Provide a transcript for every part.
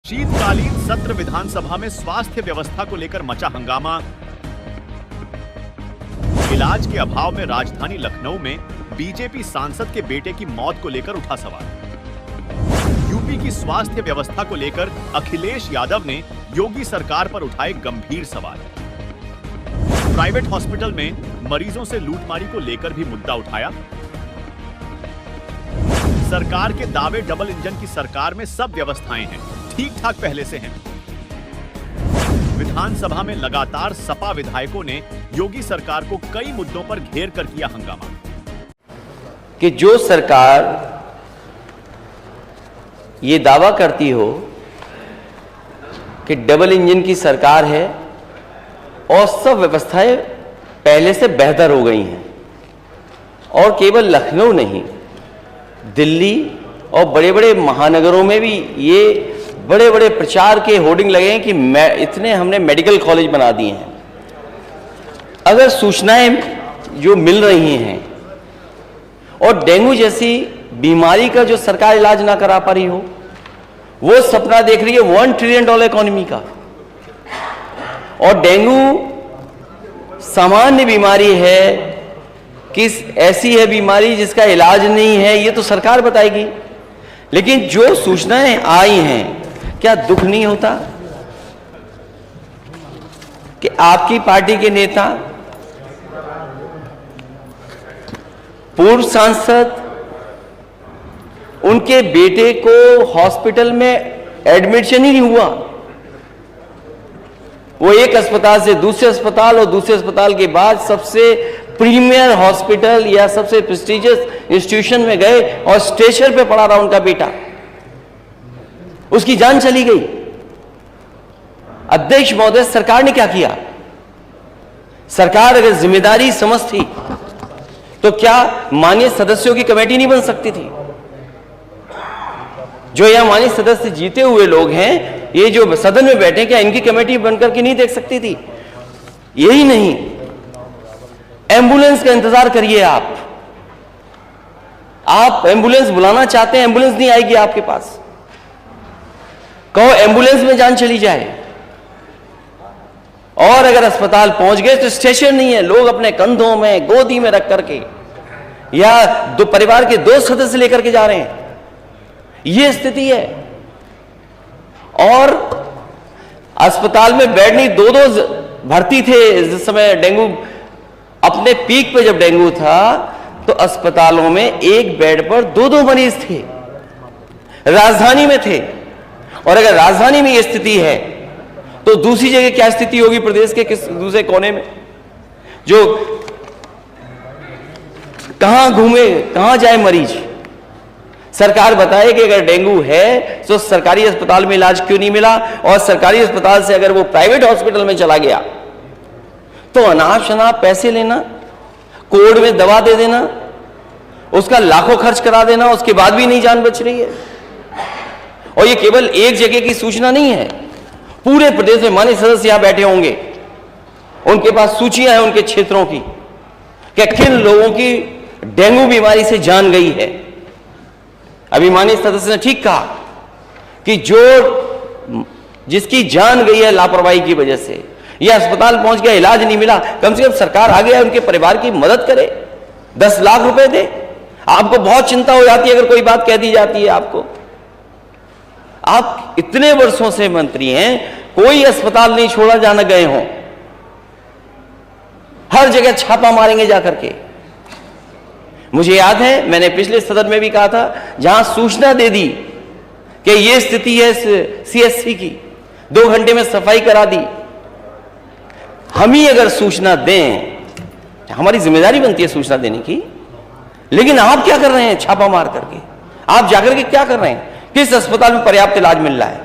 शीतकालीन सत्र विधानसभा में स्वास्थ्य व्यवस्था को लेकर मचा हंगामा। इलाज के अभाव में राजधानी लखनऊ में बीजेपी सांसद के बेटे की मौत को लेकर उठा सवाल। यूपी की स्वास्थ्य व्यवस्था को लेकर अखिलेश यादव ने योगी सरकार पर उठाए गंभीर सवाल। प्राइवेट हॉस्पिटल में मरीजों से लूटमारी को लेकर भी मुद्दा उठाया। सरकार के दावे डबल इंजन की सरकार में सब व्यवस्थाएं हैं, ठीक ठाक पहले से हैं। विधानसभा में लगातार सपा विधायकों ने योगी सरकार को कई मुद्दों पर घेर कर किया हंगामा कि जो सरकार ये दावा करती हो कि डबल इंजन की सरकार है और सब व्यवस्थाएं पहले से बेहतर हो गई हैं, और केवल लखनऊ नहीं, दिल्ली और बड़े बड़े महानगरों में भी ये बड़े बड़े प्रचार के होर्डिंग लगे हैं कि इतने हमने मेडिकल कॉलेज बना दिए हैं। अगर सूचनाएं जो मिल रही हैं और डेंगू जैसी बीमारी का जो सरकार इलाज ना करा पा रही हो, वो सपना देख रही है $1 ट्रिलियन इकोनॉमी का, और डेंगू सामान्य बीमारी है, किस ऐसी है बीमारी जिसका इलाज नहीं है, ये तो सरकार बताएगी। लेकिन जो सूचनाएं आई हैं, क्या दुख नहीं होता कि आपकी पार्टी के नेता, पूर्व सांसद, उनके बेटे को हॉस्पिटल में एडमिशन ही नहीं हुआ, वो एक अस्पताल से दूसरे अस्पताल और दूसरे अस्पताल के बाद सबसे प्रीमियर हॉस्पिटल या सबसे प्रेस्टिजियस इंस्टीट्यूशन में गए और स्ट्रेचर पे पड़ा रहा उनका बेटा, उसकी जान चली गई। अध्यक्ष महोदय, सरकार ने क्या किया? सरकार अगर जिम्मेदारी समझती तो क्या माननीय सदस्यों की कमेटी नहीं बन सकती थी? जो यहां माननीय सदस्य जीते हुए लोग हैं, ये जो सदन में बैठे, क्या इनकी कमेटी बनकर के नहीं देख सकती थी? यही नहीं, एम्बुलेंस का इंतजार करिए। आप एम्बुलेंस बुलाना चाहते हैं, एम्बुलेंस नहीं आएगी आपके पास। कहो एम्बुलेंस में जान चली जाए, और अगर अस्पताल पहुंच गए तो स्टेशन नहीं है, लोग अपने कंधों में गोदी में रख करके या दो परिवार के 2 सदस्य लेकर के जा रहे हैं। यह स्थिति है। और अस्पताल में बेड नहीं, 2-2 भर्ती थे जिस समय डेंगू अपने पीक पे, जब डेंगू था तो अस्पतालों में एक बेड पर 2-2 मरीज थे, राजधानी में थे। और अगर राजधानी में यह स्थिति है तो दूसरी जगह क्या स्थिति होगी प्रदेश के किस दूसरे कोने में? जो कहां घूमे, कहां जाए मरीज? सरकार बताए कि अगर डेंगू है तो सरकारी अस्पताल में इलाज क्यों नहीं मिला, और सरकारी अस्पताल से अगर वो प्राइवेट हॉस्पिटल में चला गया तो अनाप शनाप पैसे लेना, कोड में दवा दे देना, उसका लाखों खर्च करा देना, उसके बाद भी नहीं जान बच रही है। और ये केवल एक जगह की सूचना नहीं है, पूरे प्रदेश में माननीय सदस्य यहां बैठे होंगे, उनके पास सूचियां हैं उनके क्षेत्रों की कि किन लोगों की डेंगू बीमारी से जान गई है। अभी माननीय सदस्य ने ठीक कहा कि जिसकी जान गई है लापरवाही की वजह से, यह अस्पताल पहुंच गया, इलाज नहीं मिला, कम से कम सरकार आगे उनके परिवार की मदद करे, 10 लाख रुपए दे। आपको बहुत चिंता हो जाती है अगर कोई बात कह दी जाती है आपको। आप इतने वर्षों से मंत्री हैं, कोई अस्पताल नहीं छोड़ा जहां न गए हों, हर जगह छापा मारेंगे जाकर के। मुझे याद है, मैंने पिछले सदन में भी कहा था, जहां सूचना दे दी कि यह स्थिति है सीएससी की, 2 घंटे में सफाई करा दी। हम ही अगर सूचना दें, हमारी जिम्मेदारी बनती है सूचना देने की, लेकिन आप क्या कर रहे हैं? छापा मार करके आप जाकर के क्या कर रहे हैं? किस अस्पताल में पर्याप्त इलाज मिल रहा है?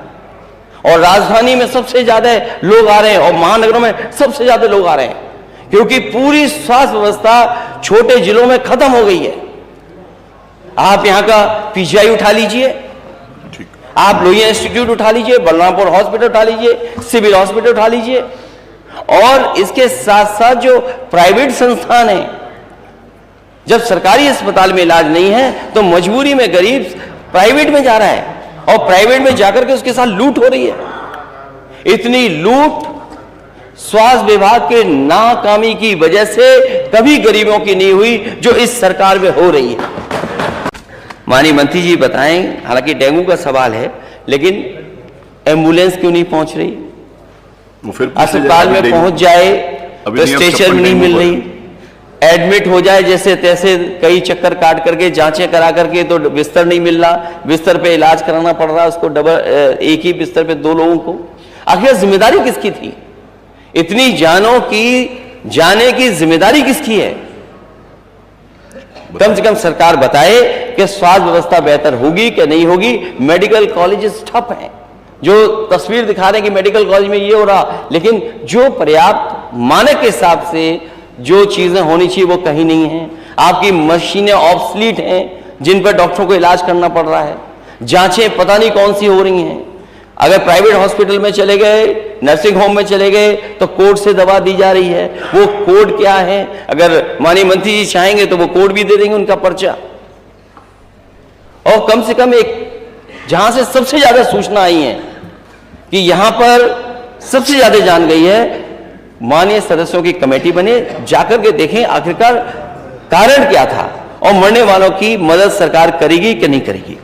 और राजधानी में सबसे ज्यादा लोग आ रहे हैं और महानगरों में सबसे ज्यादा लोग आ रहे हैं, क्योंकि पूरी स्वास्थ्य व्यवस्था छोटे जिलों में खत्म हो गई है। आप यहां का पीजीआई उठा लीजिए, आप लोहिया इंस्टीट्यूट उठा लीजिए, बलरामपुर हॉस्पिटल उठा लीजिए, सिविल हॉस्पिटल उठा लीजिए, और इसके साथ साथ जो प्राइवेट संस्थान है, जब सरकारी अस्पताल में इलाज नहीं है तो मजबूरी में गरीब प्राइवेट में जा रहा है, और प्राइवेट में जाकर के उसके साथ लूट हो रही है। इतनी लूट स्वास्थ्य विभाग के नाकामी की वजह से कभी गरीबों की नहीं हुई जो इस सरकार में हो रही है। माननीय मंत्री जी बताएं, हालांकि डेंगू का सवाल है, लेकिन एम्बुलेंस क्यों नहीं पहुंच रही? अस्पताल में पहुंच जाए तो स्टेशन नहीं मिल रही, एडमिट हो जाए जैसे तैसे कई चक्कर काट करके जांचें करा करके तो बिस्तर नहीं मिल रहा, बिस्तर पे इलाज कराना पड़ रहा है उसको, एक ही बिस्तर पे 2 लोगों को। आखिर जिम्मेदारी किसकी थी? इतनी जानों की जाने की जिम्मेदारी किसकी है? कम से कम सरकार बताए कि स्वास्थ्य व्यवस्था बेहतर होगी कि नहीं होगी। मेडिकल कॉलेजेस ठप हैं, जो तस्वीर दिखा रहे हैं कि मेडिकल कॉलेज में ये हो रहा, लेकिन जो पर्याप्त मानक के हिसाब से जो चीजें होनी चाहिए वो कहीं नहीं है। आपकी मशीनें ऑब्सलीट हैं जिन पर डॉक्टरों को इलाज करना पड़ रहा है, जांचें पता नहीं कौन सी हो रही हैं। अगर प्राइवेट हॉस्पिटल में चले गए, नर्सिंग होम में चले गए तो कोड से दवा दी जा रही है। वो कोड क्या है? अगर माननीय मंत्री जी चाहेंगे तो वो कोड भी दे देंगे, उनका पर्चा। और कम से कम एक जहां से सबसे ज्यादा सूचना आई है कि यहां पर सबसे ज्यादा जान गई है, माननीय सदस्यों की कमेटी बने, जाकर के देखें आखिरकार कारण क्या था और मरने वालों की मदद सरकार करेगी कि नहीं करेगी।